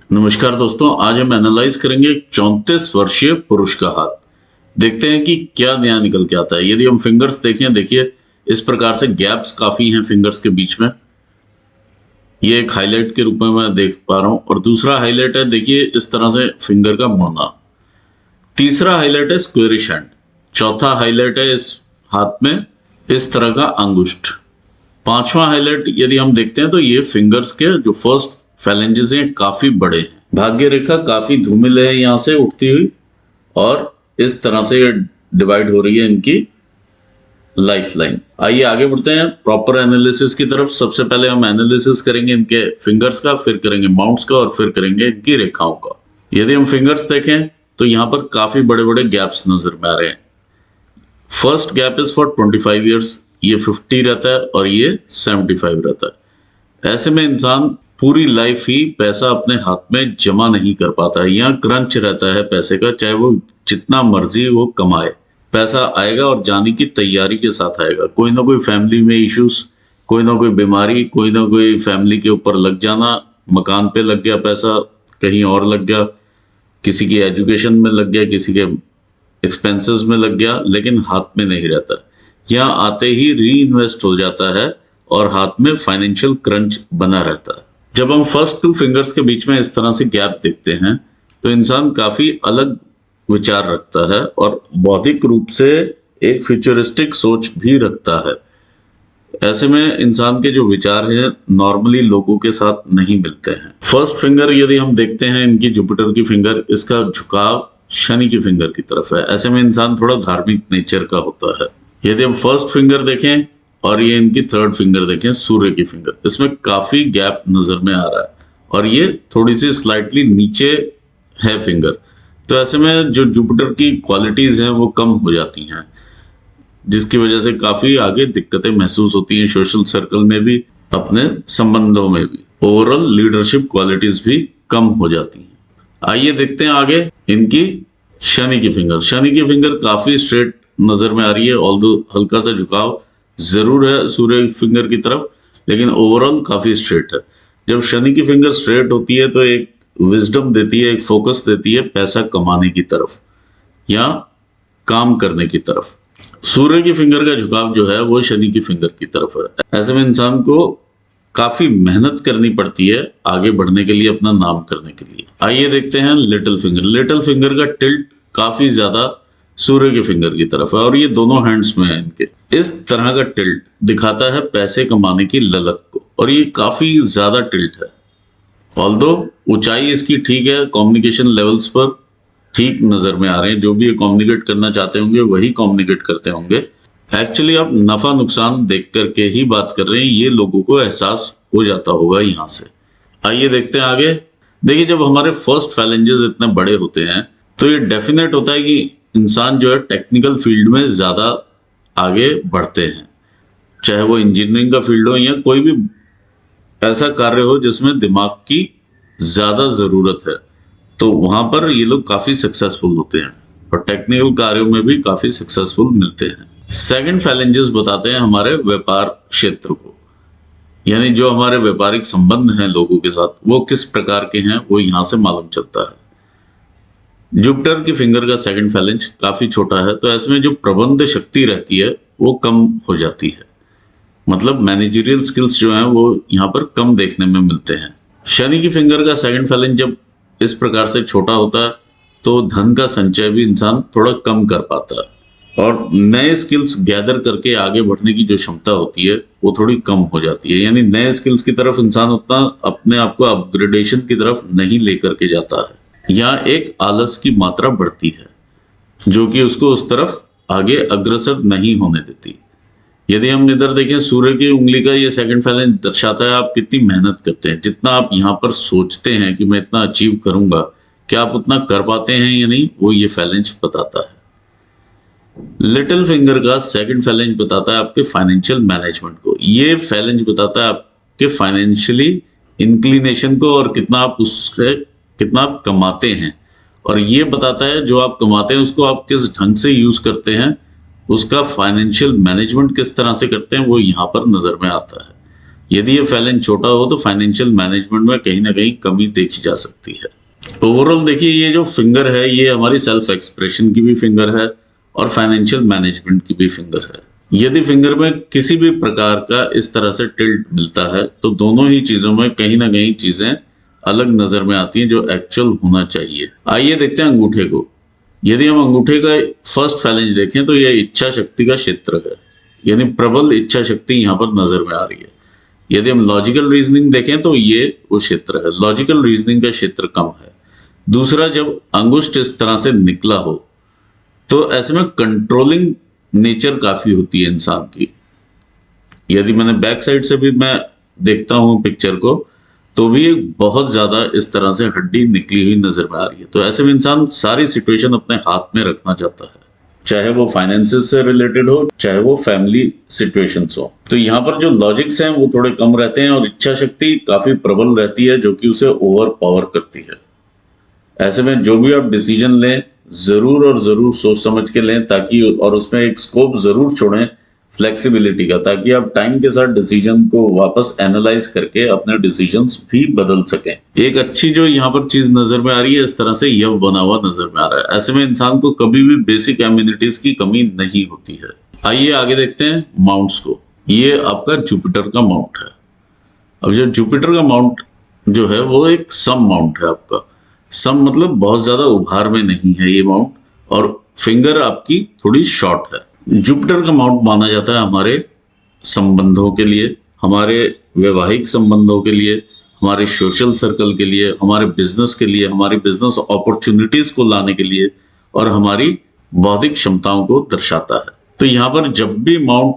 नमस्कार दोस्तों, आज हम एनालाइज करेंगे 34 वर्षीय पुरुष का हाथ। देखते हैं कि क्या नया निकल के आता है। यदि हम फिंगर्स देखें, देखिए इस प्रकार से गैप्स काफी हैं फिंगर्स के बीच में। ये एक हाईलाइट के रूप में मैं देख पा रहा हूं और दूसरा हाईलाइट है, देखिए इस तरह से फिंगर का मुड़ना। तीसरा हाईलाइट है स्क्वेरिश हैंड। चौथा हाईलाइट है इस हाथ में इस तरह का अंगुष्ठ। पांचवा हाईलाइट यदि हम देखते हैं तो ये फिंगर्स के जो फर्स्ट फैलेंजेस हैं काफी बड़े हैं। भाग्य रेखा काफी धूमिल है यहां से उठती हुई और इस तरह से ये डिवाइड हो रही है इनकी लाइफ लाइन। आइए आगे बढ़ते हैं प्रॉपर एनालिसिस की तरफ। सबसे पहले हम एनालिसिस करेंगे इनके फिंगर्स का, फिर करेंगे माउंट्स का और फिर करेंगे इनकी रेखाओं का। यदि हम फिंगर्स देखें तो यहाँ पर काफी बड़े बड़े गैप्स नजर में आ रहे हैं। First gap is for 25 years, ये 50 रहता है और ये 75 रहता है। ऐसे में इंसान पूरी लाइफ ही पैसा अपने हाथ में जमा नहीं कर पाता है। यहाँ क्रंच रहता है पैसे का, चाहे वो जितना मर्जी वो कमाए, पैसा आएगा और जाने की तैयारी के साथ आएगा। कोई ना कोई फैमिली में इश्यूज, कोई ना कोई बीमारी, कोई ना कोई फैमिली के ऊपर लग जाना, मकान पे लग गया पैसा, कहीं और लग गया, किसी की एजुकेशन में लग गया, किसी के एक्सपेंसेस में लग गया, लेकिन हाथ में नहीं रहता। यहाँ आते ही री इन्वेस्ट हो जाता है और हाथ में फाइनेंशियल क्रंच बना रहता है। जब हम फर्स्ट टू फिंगर्स के बीच में इस तरह से गैप देखते हैं तो इंसान काफी अलग विचार रखता है और बौद्धिक रूप से एक फ्यूचरिस्टिक सोच भी रखता है। ऐसे में इंसान के जो विचार हैं नॉर्मली लोगों के साथ नहीं मिलते हैं। फर्स्ट फिंगर यदि हम देखते हैं इनकी जुपिटर की फिंगर, इसका झुकाव शनि की फिंगर की तरफ है। ऐसे में इंसान थोड़ा धार्मिक नेचर का होता है। यदि हम फर्स्ट फिंगर देखें और ये इनकी थर्ड फिंगर देखें, सूर्य की फिंगर, इसमें काफी गैप नजर में आ रहा है और ये थोड़ी सी स्लाइटली नीचे है फिंगर। तो ऐसे में जो जुपिटर की क्वालिटीज हैं वो कम हो जाती हैं, जिसकी वजह से काफी आगे दिक्कतें महसूस होती हैं, सोशल सर्कल में भी, अपने संबंधों में भी। ओवरऑल लीडरशिप क्वालिटीज भी कम हो जाती हैं। आइए देखते हैं आगे इनकी शनि की फिंगर। शनि की फिंगर काफी स्ट्रेट नजर में आ रही है, ऑल्दो हल्का सा झुकाव जरूर है सूर्य फिंगर की तरफ, लेकिन ओवरऑल काफी स्ट्रेट है। जब शनि की फिंगर स्ट्रेट होती है तो एक विजडम देती है, एक फोकस देती है पैसा कमाने की तरफ या काम करने की तरफ। सूर्य की फिंगर का झुकाव जो है वो शनि की फिंगर की तरफ है। ऐसे में इंसान को काफी मेहनत करनी पड़ती है आगे बढ़ने के लिए, अपना नाम करने के लिए। आइए देखते हैं लिटिल फिंगर। लिटिल फिंगर का टिल्ट काफी ज्यादा सूर्य के फिंगर की तरफ है और ये दोनों हैंड्स में है इनके। इस तरह का टिल्ट दिखाता है पैसे कमाने की ललक को और ये काफी ज्यादा टिल्ट है। ऑल्दो ऊंचाई इसकी ठीक है, कम्युनिकेशन लेवल्स पर ठीक नजर में आ रहे हैं। जो भी ये कम्युनिकेट करना चाहते होंगे वही कम्युनिकेट करते होंगे। एक्चुअली आप नफा नुकसान देख करके ही बात कर रहे हैं, ये लोगों को एहसास हो जाता होगा यहाँ से। आइए देखते हैं आगे। देखिए जब हमारे फर्स्ट फैलेंजेस इतने बड़े होते हैं तो ये डेफिनेट होता है कि इंसान जो है टेक्निकल फील्ड में ज्यादा आगे बढ़ते हैं, चाहे वो इंजीनियरिंग का फील्ड हो या कोई भी ऐसा कार्य हो जिसमें दिमाग की ज्यादा जरूरत है, तो वहां पर ये लोग काफी सक्सेसफुल होते हैं और टेक्निकल कार्यों में भी काफी सक्सेसफुल मिलते हैं। सेकंड फैलेंजेस बताते हैं हमारे व्यापार क्षेत्र को, यानी जो हमारे व्यापारिक संबंध हैं लोगों के साथ वो किस प्रकार के हैं वो यहां से मालूम चलता है। जुपिटर की फिंगर का सेकंड फैलेंज काफी छोटा है, तो ऐसे में जो प्रबंध शक्ति रहती है वो कम हो जाती है। मतलब मैनेजरियल स्किल्स जो हैं वो यहाँ पर कम देखने में मिलते हैं। शनि की फिंगर का सेकंड फैलेंज जब इस प्रकार से छोटा होता है तो धन का संचय भी इंसान थोड़ा कम कर पाता है और नए स्किल्स गैदर करके आगे बढ़ने की जो क्षमता होती है वो थोड़ी कम हो जाती है। यानी नए स्किल्स की तरफ इंसान उतना अपने आप को अपग्रेडेशन की तरफ नहीं लेकर के जाता है। यहाँ एक आलस की मात्रा बढ़ती है जो कि उसको उस तरफ आगे अग्रसर नहीं होने देती। यदि हम इधर देखें, सूर्य की उंगली का ये सेकंड फैलेंज दर्शाता है आप कितनी मेहनत करते हैं। जितना आप यहाँ पर सोचते हैं कि मैं इतना अचीव करूंगा, क्या आप उतना कर पाते हैं या नहीं, वो ये फैलेंज बताता है। लिटिल फिंगर का सेकंड फैलेंज बताता है आपके फाइनेंशियल मैनेजमेंट को। ये फैलेंज बताता है आपके फाइनेंशियली इंक्लिनेशन को और कितना आप कमाते हैं, और ये बताता है जो आप कमाते हैं उसको आप किस ढंग से यूज करते हैं, उसका फाइनेंशियल मैनेजमेंट किस तरह से करते हैं वो यहाँ पर नजर में आता है। यदि ये फैलेंज छोटा हो तो फाइनेंशियल मैनेजमेंट में कहीं ना कहीं कमी देखी जा सकती है। ओवरऑल देखिए, ये जो फिंगर है ये हमारी सेल्फ एक्सप्रेशन की भी फिंगर है और फाइनेंशियल मैनेजमेंट की भी फिंगर है। यदि फिंगर में किसी भी प्रकार का इस तरह से टिल्ट मिलता है तो दोनों ही चीजों में कहीं ना कहीं चीजें अलग नजर में आती हैं जो एक्चुअल होना चाहिए। आइए देखते हैं अंगूठे को। यदि हम अंगूठे का फर्स्ट फैलेंज देखें तो यह इच्छा शक्ति का क्षेत्र है, यानी प्रबल इच्छा शक्ति यहाँ पर नजर में आ रही है। यदि हम लॉजिकल रीजनिंग देखें तो ये वो क्षेत्र है, लॉजिकल रीजनिंग का क्षेत्र कम है। दूसरा, जब अंगुष्ठ इस तरह से निकला हो तो ऐसे में कंट्रोलिंग नेचर काफी होती है इंसान की। यदि मैंने बैक साइड से भी मैं देखता हूं पिक्चर को तो भी बहुत ज्यादा इस तरह से हड्डी निकली हुई नजर में आ रही है। तो ऐसे में इंसान सारी सिचुएशन अपने हाथ में रखना चाहता है, चाहे वो फाइनेंसेस से रिलेटेड हो, चाहे वो फैमिली सिचुएशंस हो। तो यहाँ पर जो लॉजिक्स हैं वो थोड़े कम रहते हैं और इच्छा शक्ति काफी प्रबल रहती है जो कि उसे ओवर पावर करती है। ऐसे में जो भी आप डिसीजन लें जरूर और जरूर सोच समझ के लें, ताकि और उसमें एक स्कोप जरूर छोड़ें फ्लेक्सिबिलिटी का, ताकि आप टाइम के साथ डिसीजन को वापस एनालाइज करके अपने डिसीजंस भी बदल सकें। एक अच्छी जो यहाँ पर चीज नजर में आ रही है, इस तरह से यव बना हुआ नजर में आ रहा है। ऐसे में इंसान को कभी भी बेसिक एम्यूनिटीज की कमी नहीं होती है। आइए आगे देखते हैं माउंट्स को। ये आपका जुपिटर का माउंट है। अब जो जुपिटर का माउंट जो है वो एक सम माउंट है आपका। सम मतलब बहुत ज्यादा उभार में नहीं है ये माउंट, और फिंगर आपकी थोड़ी शॉर्ट है। जुपिटर का माउंट माना जाता है हमारे संबंधों के लिए, हमारे वैवाहिक संबंधों के लिए, हमारे सोशल सर्कल के लिए, हमारे बिजनेस के लिए, हमारी बिजनेस अपॉर्चुनिटीज को लाने के लिए और हमारी बौद्धिक क्षमताओं को दर्शाता है। तो यहाँ पर जब भी माउंट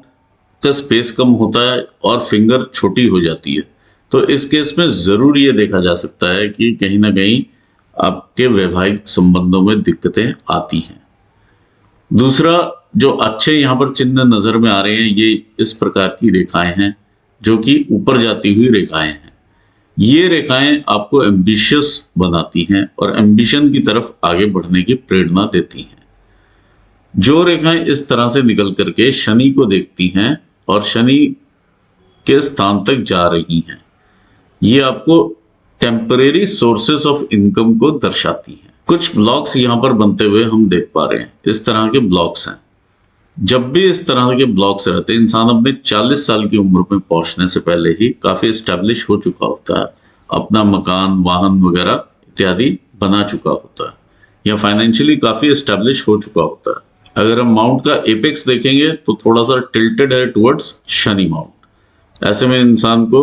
का स्पेस कम होता है और फिंगर छोटी हो जाती है तो इस केस में जरूर ये देखा जा सकता है कि कहीं ना कहीं आपके वैवाहिक संबंधों में दिक्कतें आती हैं। दूसरा, जो अच्छे यहाँ पर चिन्ह नजर में आ रहे हैं ये इस प्रकार की रेखाएं हैं जो कि ऊपर जाती हुई रेखाएं हैं। ये रेखाएं आपको एम्बिशियस बनाती हैं और एम्बिशन की तरफ आगे बढ़ने की प्रेरणा देती हैं। जो रेखाएं इस तरह से निकल करके शनि को देखती हैं और शनि के स्थान तक जा रही हैं, ये आपको टेम्परेरी सोर्सेस ऑफ इनकम को दर्शाती हैं। कुछ ब्लॉक्स यहां पर बनते हुए हम देख पा रहे हैं, इस तरह के ब्लॉक्स हैं। जब भी इस तरह के ब्लॉक्स रहते हैं, इंसान अपने 40 साल की उम्र में पहुंचने से पहले ही काफी एस्टेब्लिश हो चुका होता है, अपना मकान, वाहन वगैरह इत्यादि बना चुका होता है, या फाइनेंशियली काफी एस्टेब्लिश हो चुका होता है। अगर हम माउंट का एपेक्स देखेंगे तो थोड़ा सा टिल्टेड है टुवर्ड्स शनि माउंट। ऐसे में इंसान को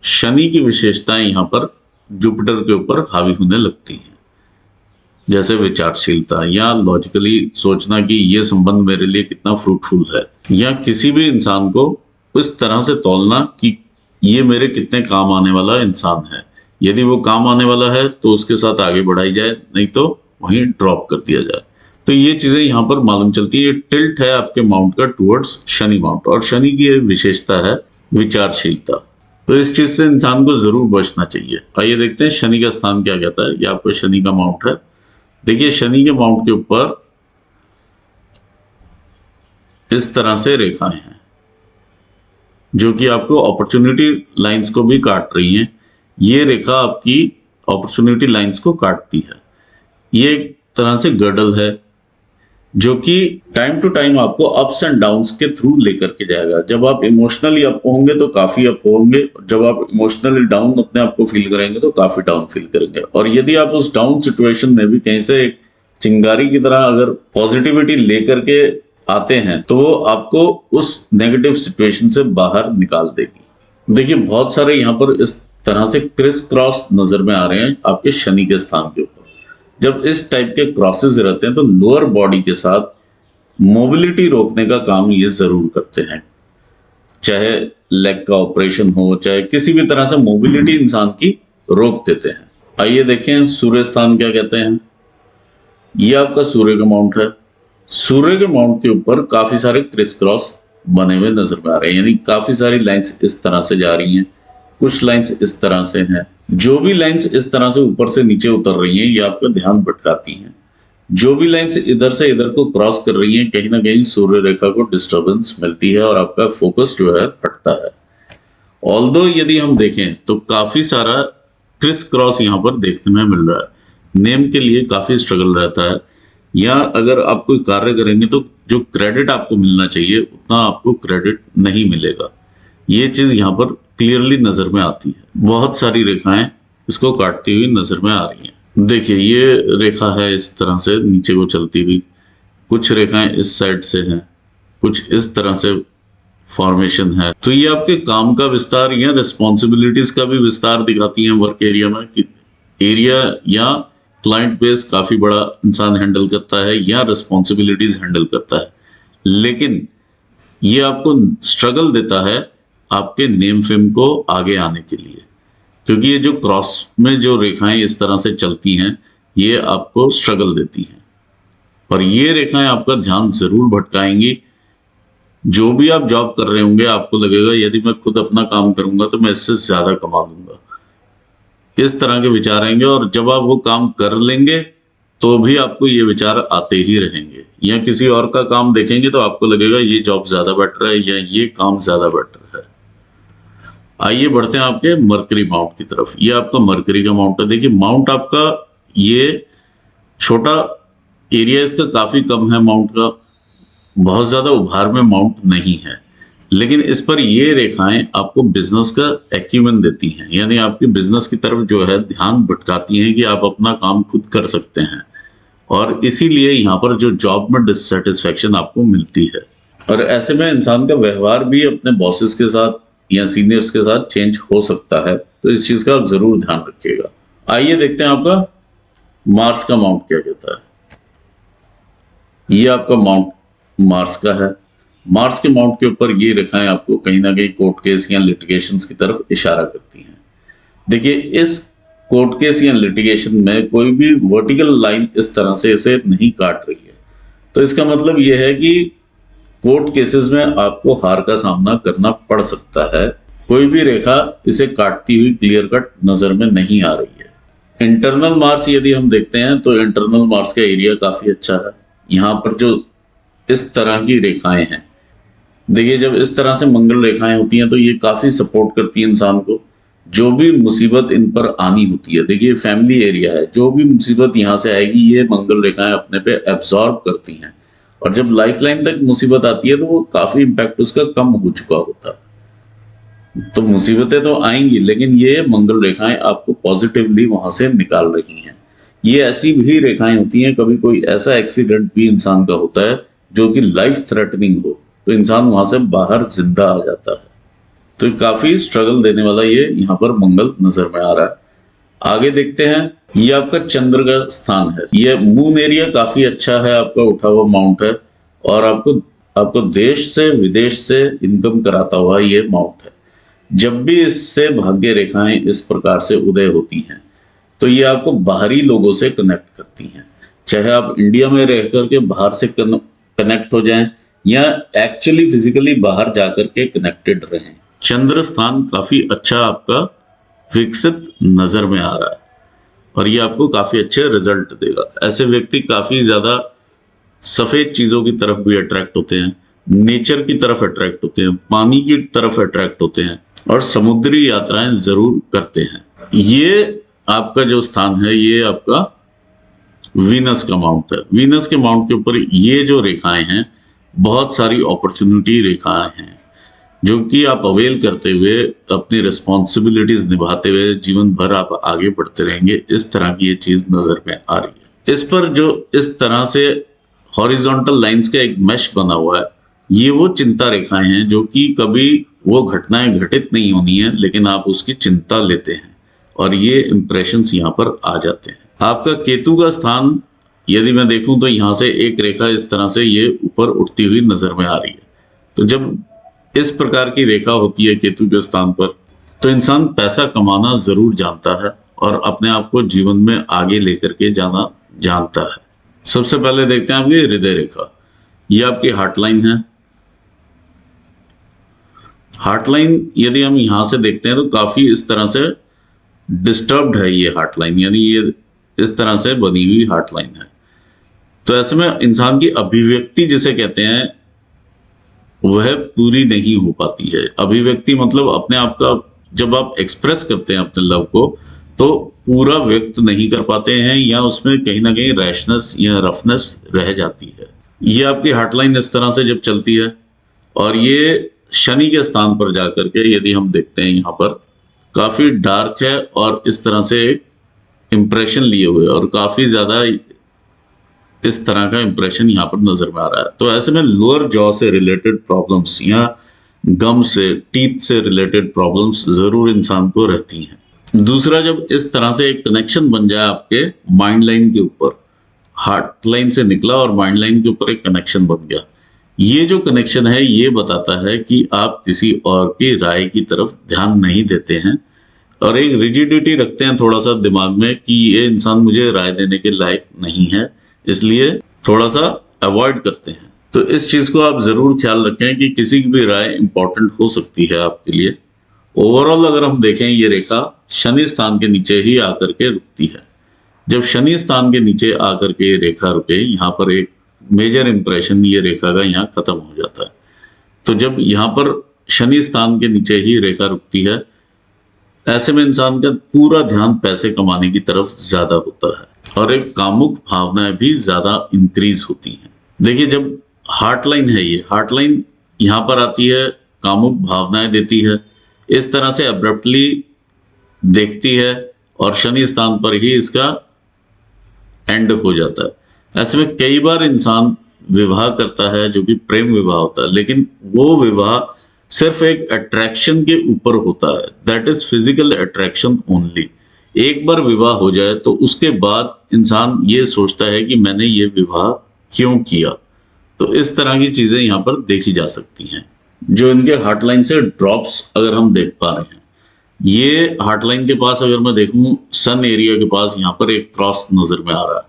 शनि की विशेषताएं यहाँ पर जुपिटर के ऊपर हावी होने लगती हैं, जैसे विचारशीलता या लॉजिकली सोचना कि ये संबंध मेरे लिए कितना फ्रूटफुल है, या किसी भी इंसान को इस तरह से तौलना कि ये मेरे कितने काम आने वाला इंसान है। यदि वो काम आने वाला है तो उसके साथ आगे बढ़ाई जाए, नहीं तो वहीं ड्रॉप कर दिया जाए। तो ये चीजें यहाँ पर मालूम चलती है। ये टिल्ट है आपके माउंट का टुवर्ड्स शनि माउंट, और शनि की विशेषता है विचारशीलता। तो इस चीज से इंसान को जरूर बचना चाहिए। आइए देखते हैं शनि का स्थान क्या कहता है। ये आपका शनि का माउंट है। देखिए शनि के माउंट के ऊपर इस तरह से रेखाएं हैं जो कि आपको अपॉर्चुनिटी लाइंस को भी काट रही हैं। ये रेखा आपकी अपॉर्चुनिटी लाइंस को काटती है। ये एक तरह से गर्डल है जो कि टाइम टू टाइम आपको अप्स एंड डाउन्स के थ्रू लेकर के जाएगा। जब आप इमोशनली अप होंगे तो काफी अप होंगे, जब आप इमोशनली डाउन अपने आप को फील करेंगे तो काफी डाउन फील करेंगे। और यदि आप उस डाउन सिचुएशन में भी कहीं से एक चिंगारी की तरह अगर पॉजिटिविटी लेकर के आते हैं तो वो आपको उस नेगेटिव सिचुएशन से बाहर निकाल देगी। देखिए बहुत सारे यहाँ पर इस तरह से क्रिस क्रॉस नजर में आ रहे हैं आपके शनि के स्थान के ऊपर। जब इस टाइप के क्रॉसेस रहते हैं तो लोअर बॉडी के साथ मोबिलिटी रोकने का काम ये जरूर करते हैं, चाहे लेग का ऑपरेशन हो, चाहे किसी भी तरह से मोबिलिटी इंसान की रोक देते हैं। आइए देखें सूर्य स्थान क्या कहते हैं। ये आपका सूर्य का माउंट है। सूर्य के माउंट के ऊपर काफी सारे क्रिस क्रॉस बने हुए नजर में आ रहे हैं, यानी काफी सारी लाइंस इस तरह से जा रही हैं, कुछ लाइंस इस तरह से हैं। जो भी लाइंस इस तरह से ऊपर से नीचे उतर रही हैं ये आपका ध्यान भटकाती हैं। जो भी लाइंस इधर से इधर को क्रॉस कर रही हैं कहीं ना कहीं सूर्य रेखा को डिस्टर्बेंस मिलती है और आपका फोकस जो है हटता है। ऑल्दो यदि हम देखें तो काफी सारा क्रिस क्रॉस यहाँ पर देखने में मिल रहा है। नेम के लिए काफी स्ट्रगल रहता है, या अगर आप कोई कार्य करेंगे तो जो क्रेडिट आपको मिलना चाहिए उतना आपको क्रेडिट नहीं मिलेगा। ये चीज यहाँ पर क्लियरली नजर में आती है। बहुत सारी रेखाएं इसको काटती हुई नजर में आ रही हैं। देखिए ये रेखा है इस तरह से नीचे को चलती हुई, कुछ रेखाएं इस साइड से हैं, कुछ इस तरह से फॉर्मेशन है। तो ये आपके काम का विस्तार या रिस्पॉन्सिबिलिटीज का भी विस्तार दिखाती हैं वर्क एरिया में, कि एरिया या क्लाइंट बेस काफी बड़ा इंसान हैंडल करता है या रिस्पॉन्सिबिलिटीज हैंडल करता है, लेकिन ये आपको स्ट्रगल देता है आपके नेम फेम को आगे आने के लिए, क्योंकि ये जो क्रॉस में जो रेखाएं इस तरह से चलती हैं ये आपको स्ट्रगल देती हैं, और ये रेखाएं आपका ध्यान जरूर भटकाएंगी। जो भी आप जॉब कर रहे होंगे आपको लगेगा यदि मैं खुद अपना काम करूंगा तो मैं इससे ज्यादा कमा लूंगा, इस तरह के विचार आएंगे। और जब आप वो काम कर लेंगे तो भी आपको ये विचार आते ही रहेंगे, या किसी और का काम देखेंगे तो आपको लगेगा ये जॉब ज्यादा बेटर है या ये काम ज्यादा बेटर है। आइए बढ़ते हैं आपके मरकरी माउंट की तरफ। ये आपका मरकरी का माउंट है। देखिए माउंट आपका ये छोटा एरिया इसका काफी कम है, माउंट का बहुत ज्यादा उभार में माउंट नहीं है, लेकिन इस पर ये रेखाएं आपको बिजनेस का एक्यूमेन देती हैं, यानी आपकी बिजनेस की तरफ जो है ध्यान भटकाती हैं कि आप अपना काम खुद कर सकते हैं, और इसीलिए यहाँ पर जो जॉब में डिससेटिस्फैक्शन आपको मिलती है। और ऐसे में इंसान का व्यवहार भी अपने बॉसेस के साथ या सीनियर्स के साथ चेंज हो सकता है, तो इस चीज का आप जरूर ध्यान रखिएगा। आइए देखते हैं आपका मार्स का माउंट क्या कहता है। ये आपका माउंट मार्स का है। मार्स के माउंट के ऊपर ये रेखाएं आपको कहीं ना कहीं कोर्ट केस या लिटिगेशंस की तरफ इशारा करती हैं। देखिए इस कोर्ट केस या लिटिगेशन में कोई भी वर्टिकल लाइन इस तरह से इसे नहीं काट रही है, तो इसका मतलब यह है कि कोर्ट केसेस में आपको हार का सामना करना पड़ सकता है। कोई भी रेखा इसे काटती हुई क्लियर कट नजर में नहीं आ रही है। इंटरनल मार्स यदि हम देखते हैं तो इंटरनल मार्स का एरिया काफी अच्छा है। यहाँ पर जो इस तरह की रेखाएं हैं, देखिए जब इस तरह से मंगल रेखाएं होती हैं तो ये काफी सपोर्ट करती है इंसान को। जो भी मुसीबत इन पर आनी होती है, देखिए फैमिली एरिया है, जो भी मुसीबत यहाँ से आएगी ये मंगल रेखाएं अपने पे एब्जॉर्ब करती हैं, और जब लाइफ लाइन तक मुसीबत आती है तो वो काफी इम्पैक्ट उसका कम हो चुका होता है। तो मुसीबतें तो आएंगी, लेकिन ये मंगल रेखाएं आपको पॉजिटिवली वहां से निकाल रही हैं। ये ऐसी भी रेखाएं होती हैं, कभी कोई ऐसा एक्सीडेंट भी इंसान का होता है जो कि लाइफ थ्रेटनिंग हो, तो इंसान वहां से बाहर जिंदा आ जाता है। तो काफी स्ट्रगल देने वाला ये यहाँ पर मंगल नजर में आ रहा है। आगे देखते हैं, ये आपका चंद्र का स्थान है। ये मून एरिया काफी अच्छा है, आपका उठा हुआ माउंट है, और आपको देश से विदेश से इनकम कराता हुआ ये माउंट है। जब भी इससे भाग्य रेखाएं इस प्रकार से उदय होती हैं तो ये आपको बाहरी लोगों से कनेक्ट करती हैं, चाहे आप इंडिया में रह करके बाहर से कनेक्ट हो जाएं या एक्चुअली फिजिकली बाहर जाकर के कनेक्टेड रहें। चंद्र स्थान काफी अच्छा आपका विकसित नजर में आ रहा है, और ये आपको काफी अच्छे रिजल्ट देगा। ऐसे व्यक्ति काफी ज्यादा सफेद चीजों की तरफ भी अट्रैक्ट होते हैं, नेचर की तरफ अट्रैक्ट होते हैं, पानी की तरफ अट्रैक्ट होते हैं, और समुद्री यात्राएं जरूर करते हैं। ये आपका जो स्थान है ये आपका वीनस का माउंट है। वीनस के माउंट के ऊपर ये जो रेखाएं हैं बहुत सारी अपॉर्चुनिटी रेखाएं हैं, जो कि आप अवेल करते हुए अपनी रिस्पॉन्सिबिलिटीज निभाते हुए जीवन भर आप आगे बढ़ते रहेंगे। इस तरह की ये चीज नजर में आ रही है। इस पर जो इस तरह से हॉरिजॉन्टल लाइंस का एक मैश बना हुआ है, ये वो चिंता रेखाएं हैं जो कि कभी वो घटनाएं घटित नहीं होनी है, लेकिन आप उसकी चिंता लेते हैं, और ये इंप्रेशंस यहाँ पर आ जाते हैं। आपका केतु का स्थान यदि मैं देखूं तो यहाँ से एक रेखा इस तरह से ये ऊपर उठती हुई नजर में आ रही है। तो जब इस प्रकार की रेखा होती है केतु के स्थान पर, तो इंसान पैसा कमाना जरूर जानता है और अपने आप को जीवन में आगे लेकर के जाना जानता है। सबसे पहले देखते हैं आपकी हृदय रेखा। ये आपकी हार्ट लाइन है। हार्ट लाइन यदि हम यहां से देखते हैं तो काफी इस तरह से डिस्टर्ब्ड है ये हार्ट लाइन, यानी ये इस तरह से बनी हुई हार्ट लाइन है। तो ऐसे में इंसान की अभिव्यक्ति जिसे कहते हैं वह पूरी नहीं हो पाती है। अभिव्यक्ति मतलब अपने आप का जब आप एक्सप्रेस करते हैं अपने लव को, तो पूरा व्यक्त नहीं कर पाते हैं, या उसमें कहीं ना कहीं रैशनेस या रफनेस रह जाती है। ये आपकी हार्टलाइन इस तरह से जब चलती है, और ये शनि के स्थान पर जाकर के यदि हम देखते हैं यहाँ पर काफी डार्क है, और इस तरह से एक इंप्रेशन लिए हुए, और काफी ज्यादा इस तरह का इंप्रेशन यहाँ पर नजर में आ रहा है। तो ऐसे में लोअर जॉ से रिलेटेड प्रॉब्लम्स या गम से, टीथ से रिलेटेड प्रॉब्लम्स जरूर इंसान को रहती हैं। दूसरा, जब इस तरह से एक कनेक्शन बन जाए आपके माइंड लाइन के ऊपर, हार्ट लाइन से निकला और माइंड लाइन के ऊपर एक कनेक्शन बन गया, ये जो कनेक्शन है ये बताता है कि आप किसी और की राय की तरफ ध्यान नहीं देते हैं, और एक रिजिडिटी रखते हैं थोड़ा सा दिमाग में कि ये इंसान मुझे राय देने के लायक नहीं है, इसलिए थोड़ा सा अवॉइड करते हैं। तो इस चीज को आप जरूर ख्याल रखें कि किसी की भी राय इंपॉर्टेंट हो सकती है आपके लिए। ओवरऑल अगर हम देखें, ये रेखा शनि स्थान के नीचे ही आकर के रुकती है। जब शनि स्थान के नीचे आकर के ये रेखा रुके, यहाँ पर एक मेजर इंप्रेशन ये रेखा का यहाँ खत्म हो जाता है। तो जब यहाँ पर शनि स्थान के नीचे ही रेखा रुकती है, ऐसे में इंसान का पूरा ध्यान पैसे कमाने की तरफ ज्यादा होता है, और एक कामुक भावनाएं भी ज्यादा इंक्रीज होती हैं। देखिए, जब हार्ट लाइन है, ये हार्ट लाइन यहाँ पर आती है, कामुक भावनाएं देती है, इस तरह से अब्रप्टली देखती है, और शनि स्थान पर ही इसका एंड हो जाता है। ऐसे में कई बार इंसान विवाह करता है जो कि प्रेम विवाह होता है, लेकिन वो विवाह सिर्फ एक अट्रैक्शन के ऊपर होता है, that is physical attraction only. एक बार विवाह हो जाए तो उसके बाद इंसान ये सोचता है कि मैंने ये विवाह क्यों किया। तो इस तरह की चीजें यहाँ पर देखी जा सकती हैं। जो इनके हार्टलाइन से ड्रॉप्स अगर हम देख पा रहे हैं, ये हार्टलाइन के पास अगर मैं देखूं, सन एरिया के पास यहाँ पर एक क्रॉस नजर में आ रहा है।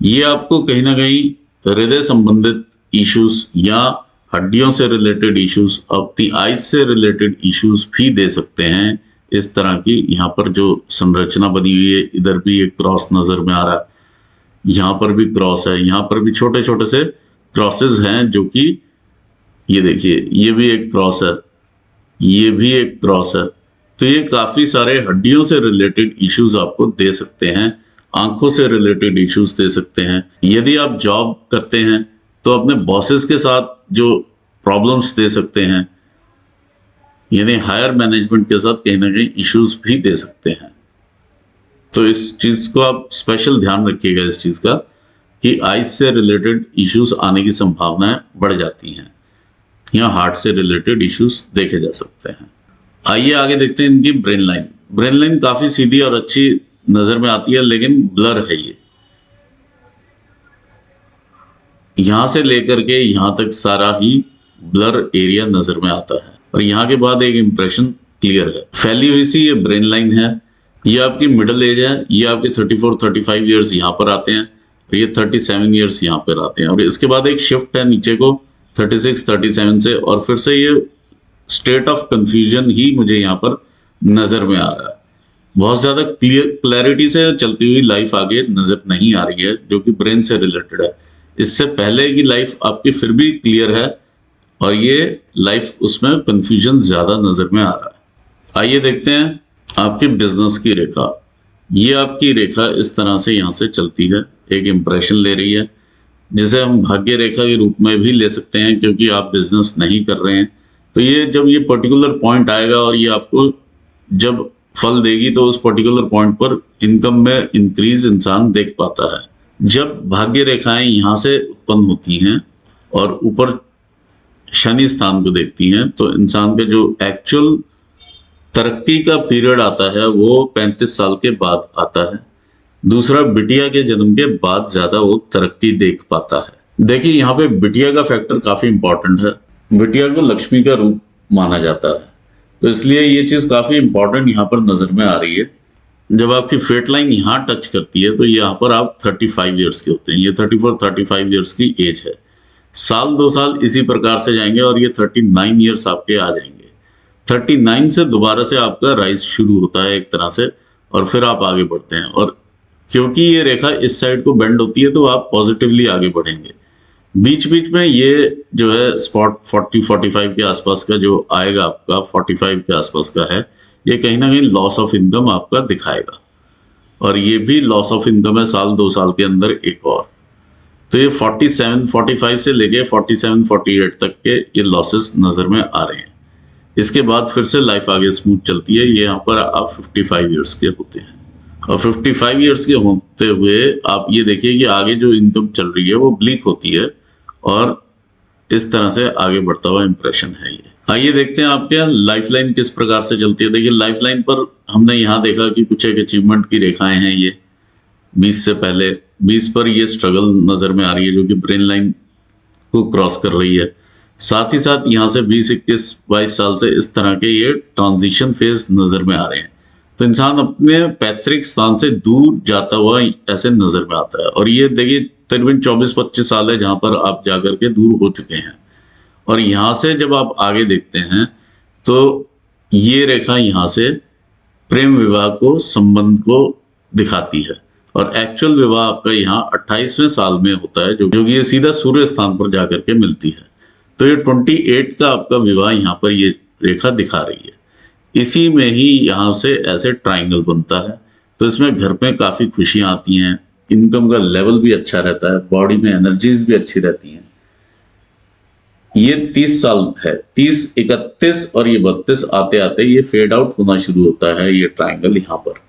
ये आपको कहीं ना कहीं हृदय संबंधित इश्यूज या हड्डियों से रिलेटेड इश्यूज, अपनी आइज से रिलेटेड इश्यूज भी दे सकते हैं। इस तरह की यहाँ पर जो संरचना बनी हुई है, इधर भी एक क्रॉस नजर में आ रहा है, यहाँ पर भी क्रॉस है, यहाँ पर भी छोटे छोटे से क्रॉसेस हैं, जो कि ये देखिए, ये भी एक क्रॉस है, ये भी एक क्रॉस है। तो ये काफी सारे हड्डियों से रिलेटेड इश्यूज आपको दे सकते हैं, आंखों से रिलेटेड इश्यूज दे सकते हैं। यदि आप जॉब करते हैं तो अपने बॉसेस के साथ जो प्रॉब्लम्स दे सकते हैं, यानी हायर मैनेजमेंट के साथ कहीं ना कहीं इश्यूज भी दे सकते हैं। तो इस चीज को आप स्पेशल ध्यान रखिएगा, इस चीज का, कि आइज से रिलेटेड इश्यूज आने की संभावनाएं बढ़ जाती हैं, या हार्ट से रिलेटेड इश्यूज देखे जा सकते हैं। आइए आगे देखते हैं इनकी ब्रेन लाइन। ब्रेन लाइन काफी सीधी और अच्छी नजर में आती है, लेकिन ब्लर है ये। यहां से लेकर के यहां तक सारा ही ब्लर एरिया नजर में आता है, और यहाँ के बाद एक इंप्रेशन क्लियर है। फैली हुई सी ये ब्रेन लाइन है। ये आपकी मिडिल एज है, ये आपके 34-35 ईयर्स यहाँ पर आते हैं, और ये 37 ईयर्स यहाँ पर आते हैं, और इसके बाद एक शिफ्ट है नीचे को 36-37 से, और फिर से ये स्टेट ऑफ कंफ्यूजन ही मुझे यहाँ पर नजर में आ रहा है। बहुत ज्यादा क्लैरिटी से चलती हुई लाइफ आगे नजर नहीं आ रही है, जो कि ब्रेन से रिलेटेड है। इससे पहले की लाइफ आपकी फिर भी क्लियर है, और ये लाइफ उसमें कंफ्यूजन ज्यादा नजर में आ रहा है। आइए देखते हैं आपकी बिजनेस की रेखा। ये आपकी रेखा इस तरह से यहाँ से चलती है, एक इंप्रेशन ले रही है, जिसे हम भाग्य रेखा के रूप में भी ले सकते हैं, क्योंकि आप बिजनेस नहीं कर रहे हैं। तो ये जब ये पर्टिकुलर पॉइंट आएगा और ये आपको जब फल देगी, तो उस पर्टिकुलर पॉइंट पर इनकम में इंक्रीज इंसान देख पाता है। जब भाग्य रेखाएं यहाँ से उत्पन्न होती हैं और ऊपर शनि स्थान को देखती हैं, तो इंसान का जो एक्चुअल तरक्की का पीरियड आता है वो 35 साल के बाद आता है। दूसरा, बिटिया के जन्म के बाद ज्यादा वो तरक्की देख पाता है। देखिए, यहाँ पे बिटिया का फैक्टर काफी इंपॉर्टेंट है। बिटिया को लक्ष्मी का रूप माना जाता है, तो इसलिए ये चीज काफी इंपॉर्टेंट यहाँ पर नजर में आ रही है। जब आपकी फेट लाइन यहाँ टच करती है, तो यहाँ पर आप 35 ईयर्स के होते हैं। ये 34-35 ईयर्स की एज है। साल 2 साल इसी प्रकार से जाएंगे, और ये 39 ईयर्स आपके आ जाएंगे। 39 से दोबारा से आपका राइज शुरू होता है एक तरह से, और फिर आप आगे बढ़ते हैं। और क्योंकि ये रेखा इस साइड को बेंड होती है, तो आप पॉजिटिवली आगे बढ़ेंगे। बीच बीच में ये जो है स्पॉट 40-45 के आसपास का जो आएगा आपका, 45 के आसपास का है, ये कहीं ना कहीं लॉस ऑफ इनकम आपका दिखाएगा। और ये भी लॉस ऑफ इनकम है साल 2 साल के अंदर एक और। तो ये 45 से लेके 48 तक के ये लॉसेस नजर में आ रहे हैं। इसके बाद फिर से लाइफ आगे स्मूथ चलती है। ये यहाँ पर आप 55 ईयर्स के होते हैं, और 55 ईयर्स के होते हुए आप ये देखिए कि आगे जो इनकम चल रही है वो ब्लीक होती है, और इस तरह से आगे बढ़ता हुआ इंप्रेशन है ये। आइए देखते हैं आपके यहाँ लाइफ लाइन किस प्रकार से चलती है। देखिए लाइफ लाइन पर हमने यहाँ देखा कि कुछ एक अचीवमेंट की रेखाएं हैं। ये 20 से पहले 20 पर ये स्ट्रगल नजर में आ रही है जो कि ब्रेन लाइन को क्रॉस कर रही है। साथ ही साथ यहाँ से 20, 21, 22 साल से इस तरह के ये ट्रांजिशन फेज नजर में आ रहे हैं। तो इंसान अपने पैतृक स्थान से दूर जाता हुआ ऐसे नजर में आता है। और ये देखिए तकरीबन 24-25 साल है जहां पर आप जाकर के दूर हो चुके हैं। और यहां से जब आप आगे देखते हैं तो ये रेखा यहां से प्रेम विवाह को, संबंध को दिखाती है। और एक्चुअल विवाह आपका यहाँ 28वें साल में होता है, जो कि ये सीधा सूर्य स्थान पर जाकर के मिलती है। तो ये 28 का आपका विवाह यहाँ पर ये रेखा दिखा रही है। इसी में ही यहाँ से ऐसे ट्राइंगल बनता है। तो इसमें घर में काफी खुशियां आती हैं, इनकम का लेवल भी अच्छा रहता है, बॉडी में एनर्जीज भी अच्छी रहती हैं। ये 30 साल है, 30, 31 और ये 32 आते आते ये फेड आउट होना शुरू होता है ये ट्राइंगल यहाँ पर।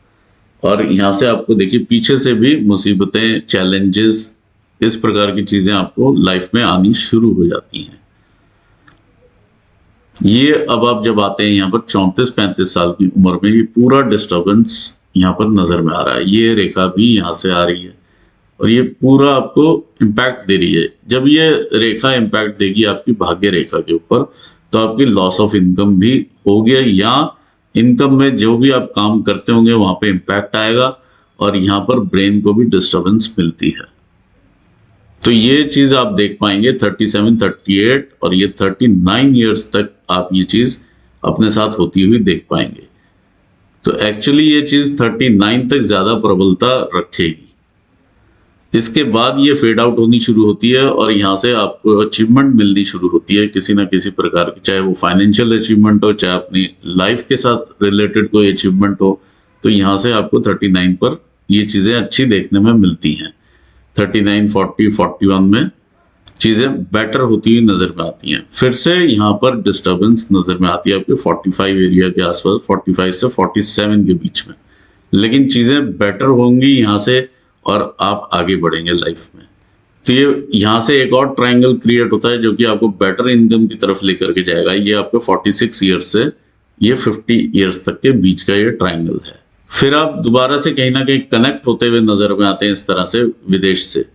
और यहाँ से आपको देखिए पीछे से भी मुसीबतें, चैलेंजेस, इस प्रकार की चीजें आपको लाइफ में आनी शुरू हो जाती हैं। ये अब आप जब आते हैं यहाँ पर 34-35 साल की उम्र में, ये पूरा डिस्टर्बेंस यहाँ पर नजर में आ रहा है। ये रेखा भी यहाँ से आ रही है और ये पूरा आपको इम्पैक्ट दे रही है। जब ये रेखा इम्पैक्ट देगी आपकी भाग्य रेखा के ऊपर, तो आपकी लॉस ऑफ इनकम भी होगी, या इनकम में जो भी आप काम करते होंगे वहां पे इम्पैक्ट आएगा, और यहाँ पर ब्रेन को भी डिस्टर्बेंस मिलती है। तो ये चीज आप देख पाएंगे 37, 38 और ये 39 ईयर्स तक आप ये चीज अपने साथ होती हुई देख पाएंगे। तो एक्चुअली ये चीज 39 तक ज्यादा प्रबलता रखेगी। इसके बाद ये फेड आउट होनी शुरू होती है और यहाँ से आपको अचीवमेंट मिलनी शुरू होती है किसी ना किसी प्रकार की, चाहे वो फाइनेंशियल अचीवमेंट हो, चाहे अपनी लाइफ के साथ रिलेटेड कोई अचीवमेंट हो। तो यहाँ से आपको 39 पर ये चीजें अच्छी देखने में मिलती हैं। 39, 40, 41 में चीजें बेटर होती हुई नजर में आती हैं। फिर से यहाँ पर डिस्टर्बेंस नजर में आती है आपके 45 एरिया के आसपास, 45 से 47 के बीच में। लेकिन चीजें बेटर होंगी यहाँ से और आप आगे बढ़ेंगे लाइफ में। तो ये यहाँ से एक और ट्रायंगल क्रिएट होता है जो कि आपको बेटर इनकम की तरफ लेकर के जाएगा। ये आपके 46 ईयर्स से ये 50 ईयर्स तक के बीच का ये ट्रायंगल है। फिर आप दोबारा से कहीं ना कहीं कनेक्ट होते हुए नजर में आते हैं इस तरह से विदेश से।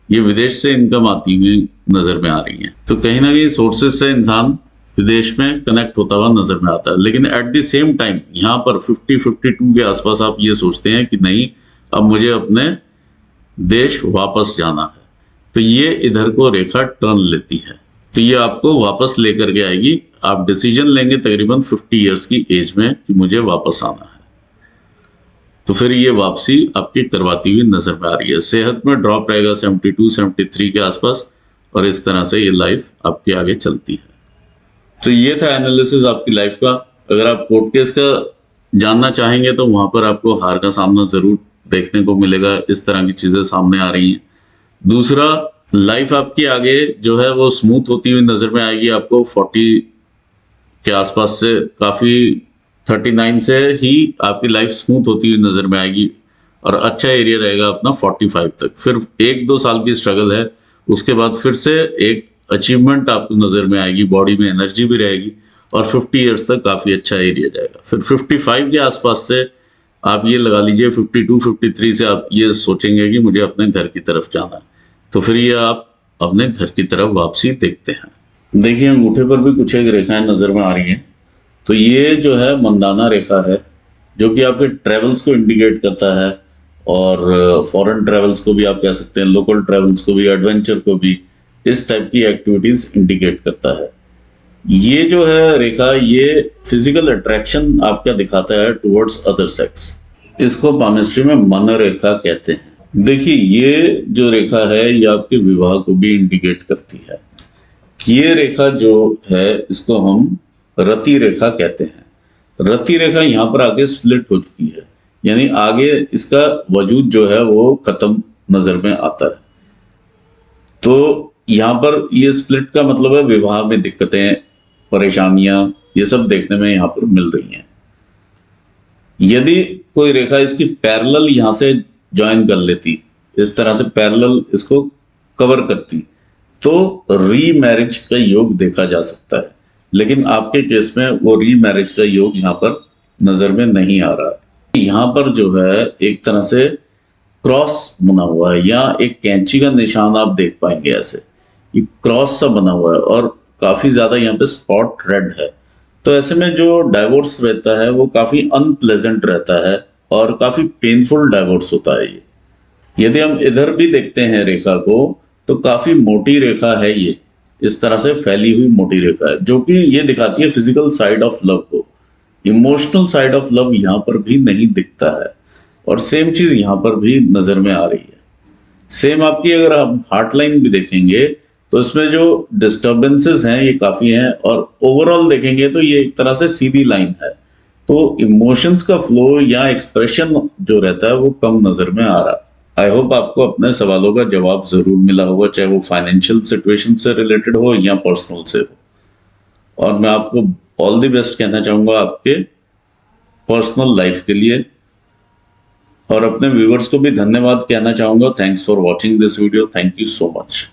ये विदेश से इनकम आती हुई नजर में आ रही है। तो कहीं ना कहीं सोर्सेज से इंसान विदेश में कनेक्ट होता हुआ नजर में आता है। लेकिन एट द सेम टाइम यहाँ पर 50-52 के आसपास आप ये सोचते हैं कि नहीं, अब मुझे अपने देश वापस जाना है। तो ये इधर को रेखा टर्न लेती है, तो ये आपको वापस लेकर के आएगी। आप डिसीजन लेंगे तकरीबन 50 ईयर्स की एज में कि मुझे वापस आना है। तो फिर ये वापसी आपकी करवाती हुई नजर में आ रही है। सेहत में ड्रॉप रहेगा 72-73 के आसपास, और इस तरह से ये लाइफ आपकी आगे चलती है। तो ये था एनालिसिस आपकी लाइफ का। अगर आप कोर्ट केस का जानना चाहेंगे तो वहां पर आपको हार का सामना जरूर देखने को मिलेगा। इस तरह की चीजें सामने आ रही हैं। दूसरा, लाइफ आपकी आगे जो है वो स्मूथ होती हुई नजर में आएगी आपको 40 के आसपास से। काफी 39 से ही आपकी लाइफ स्मूथ होती हुई नजर में आएगी, और अच्छा एरिया रहेगा अपना 45 तक। फिर 1-2 साल की स्ट्रगल है, उसके बाद फिर से एक अचीवमेंट आपको नजर में आएगी, बॉडी में एनर्जी भी रहेगी, और 50 ईयर्स तक काफी अच्छा एरिया जाएगा। फिर 55 के आसपास से आप ये लगा लीजिए 52-53 से आप ये सोचेंगे कि मुझे अपने घर की तरफ जाना है। तो फिर ये आप अपने घर की तरफ वापसी देखते हैं। देखिए अंगूठे पर भी कुछ एक रेखाएं नजर में आ रही हैं। तो ये जो है मंदाना रेखा है, जो कि आपके ट्रेवल्स को इंडिकेट करता है, और फॉरेन ट्रेवल्स को भी आप कह सकते हैं, लोकल ट्रेवल्स को भी, एडवेंचर को भी, इस टाइप की एक्टिविटीज इंडिकेट करता है। ये जो है रेखा, ये फिजिकल अट्रैक्शन आपका दिखाता है टुवर्ड्स अदर सेक्स। इसको पामिस्ट्री में मन रेखा कहते हैं। देखिए, ये जो रेखा है ये आपके विवाह को भी इंडिकेट करती है। ये रेखा जो है इसको हम रति रेखा कहते हैं। रति रेखा यहाँ पर आगे स्प्लिट हो चुकी है, यानी आगे इसका वजूद जो है वो खत्म नजर में आता है। तो यहाँ पर ये स्प्लिट का मतलब है विवाह में दिक्कतें, परेशानियां, ये सब देखने में यहाँ पर मिल रही हैं। यदि कोई रेखा इसकी पैरेलल यहाँ से ज्वाइन कर लेती, इस तरह से पैरेलल इसको कवर करती, तो रीमैरिज का योग देखा जा सकता है। लेकिन आपके केस में वो रीमैरिज का योग यहाँ पर नजर में नहीं आ रहा है। यहाँ पर जो है एक तरह से क्रॉस बना हुआ है, या एक कैंची का निशान आप देख पाएंगे ऐसे, ये क्रॉस सा बना हुआ है और काफी ज्यादा यहाँ पे स्पॉट रेड है। तो ऐसे में जो डाइवोर्स रहता है वो काफी अनप्लेजेंट रहता है और काफी पेनफुल डाइवोर्स होता है ये। यदि हम इधर भी देखते हैं रेखा को, तो काफी मोटी रेखा है ये, इस तरह से फैली हुई मोटी रेखा है, जो कि ये दिखाती है फिजिकल साइड ऑफ लव को। इमोशनल साइड ऑफ लव यहाँ पर भी नहीं दिखता है, और सेम चीज यहाँ पर भी नजर में आ रही है। सेम आपकी अगर आप हार्ट लाइन भी देखेंगे तो इसमें जो डिस्टर्बेंसेस हैं ये काफी हैं, और ओवरऑल देखेंगे तो ये एक तरह से सीधी लाइन है। तो इमोशंस का फ्लो या एक्सप्रेशन जो रहता है वो कम नजर में आ रहा है। आई होप आपको अपने सवालों का जवाब जरूर मिला होगा, चाहे वो फाइनेंशियल सिचुएशन से रिलेटेड हो या पर्सनल से हो। और मैं आपको ऑल द बेस्ट कहना चाहूंगा आपके पर्सनल लाइफ के लिए, और अपने व्यूअर्स को भी धन्यवाद कहना चाहूंगा। Thanks for watching this video. Thank you so much.